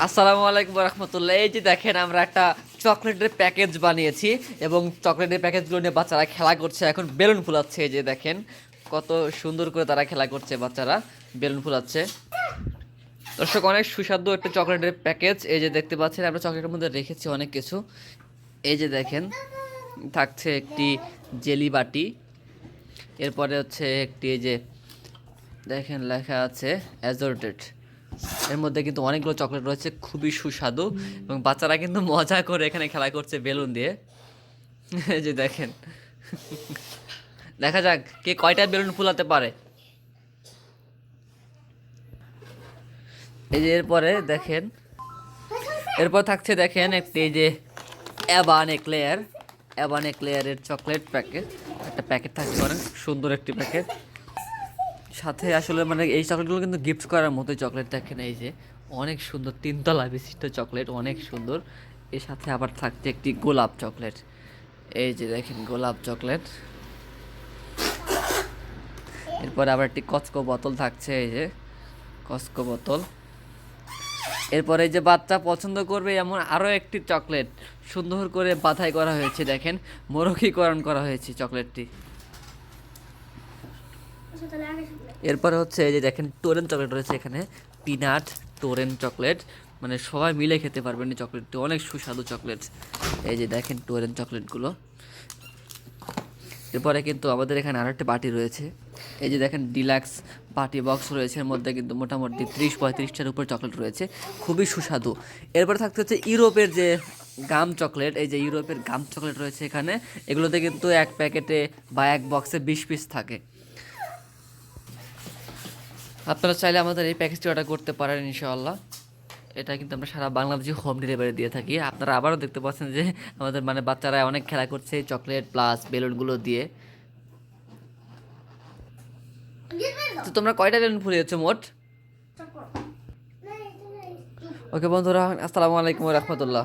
আসসালামু আলাইকুম রহমতুল্লাহ। এই যে দেখেন আমরা একটা চকলেটের প্যাকেজ বানিয়েছি এবং চকলেটের প্যাকেজগুলো নিয়ে বাচ্চারা খেলা করছে, এখন বেলুন ফুলাচ্ছে। এই যে দেখেন কত সুন্দর করে তারা খেলা করছে, বাচ্চারা বেলুন ফুলাচ্ছে। দর্শক, অনেক সুস্বাদু একটা চকলেটের প্যাকেজ। এই যে দেখতে পাচ্ছেন আমরা চকলেটের মধ্যে রেখেছি অনেক কিছু। এই যে দেখেন থাকছে একটি জেলি বাটি, এরপরে হচ্ছে একটি এই যে দেখেন লেখা আছে অ্যাজোর্টেড। এর মধ্যে কিন্তু অনেকগুলো চকলেট রয়েছে, খুবই সুস্বাদু এবং বাচ্চারা কিন্তু মজা করে এখানে খেলা করছে বেলুন দিয়ে। এই যে দেখেন, দেখা যাক কে কয়টা বেলুন ফুলাতে পারে। এই যে এরপরে দেখেন, এরপর থাকছে দেখেন একটি এই যে অ্যাবান এক্লেয়ারের চকলেট প্যাকেট। একটা প্যাকেট থাকছে, অনেক সুন্দর একটি প্যাকেট। সাথে আসলে মানে এই চকলেটগুলো কিন্তু গিফট করার মতোই চকলেট। দেখেন এই যে অনেক সুন্দর, তিনতলা বিশিষ্ট চকলেট, অনেক সুন্দর। এর সাথে আবার থাকছে একটি গোলাপ চকলেট। এই যে দেখেন গোলাপ চকলেট। এরপরে আবার একটি কসকো বোতল থাকছে, এই যে কসকো বোতল। এরপরে যে বাচ্চা পছন্দ করবে এমন আরও একটি চকলেট সুন্দর করে বাছাই করা হয়েছে, দেখেন মোরকীকরণ করা হয়েছে চকলেটটি। এরপরে হচ্ছে এই যে দেখেন টোরেন চকলেট রয়েছে এখানে, পিনাট টোরেন চকলেট, মানে সবাই মিলে খেতে পারবেন এই চকলেটটি, অনেক সুস্বাদু চকলেট। এই যে দেখেন টোরেন চকলেটগুলো। এরপরে কিন্তু আমাদের এখানে আরও একটা বাটি রয়েছে। এই যে দেখেন ডিলাক্স বাটি বক্স রয়েছে, এর মধ্যে কিন্তু মোটামুটি 30-35টার উপর চকলেট রয়েছে, খুবই সুস্বাদু। এরপরে থাকতে হচ্ছে ইউরোপের যে গাম চকলেট। এই যে ইউরোপের গাম চকলেট রয়েছে এখানে, এগুলোতে কিন্তু এক প্যাকেটে বা এক বক্সে 20 পিস থাকে। আপনারা চাইলে আমাদের এই প্যাকেজটি অর্ডার করতে পারেন ইনশাআল্লাহ। এটা কিন্তু আমরা সারা বাংলাদেশে হোম ডেলিভারি দিয়ে থাকি। আপনারা আবারও দেখতে পাচ্ছেন যে আমাদের মানে বাচ্চারা অনেক খেলা করছে চকলেট প্লাস বেলুনগুলো দিয়ে। তো তোমরা কয়টা বেলুন ফুলিয়েছো মোট? ওকে বন্ধুরা, আসসালামু আলাইকুম রহমতুল্লাহ।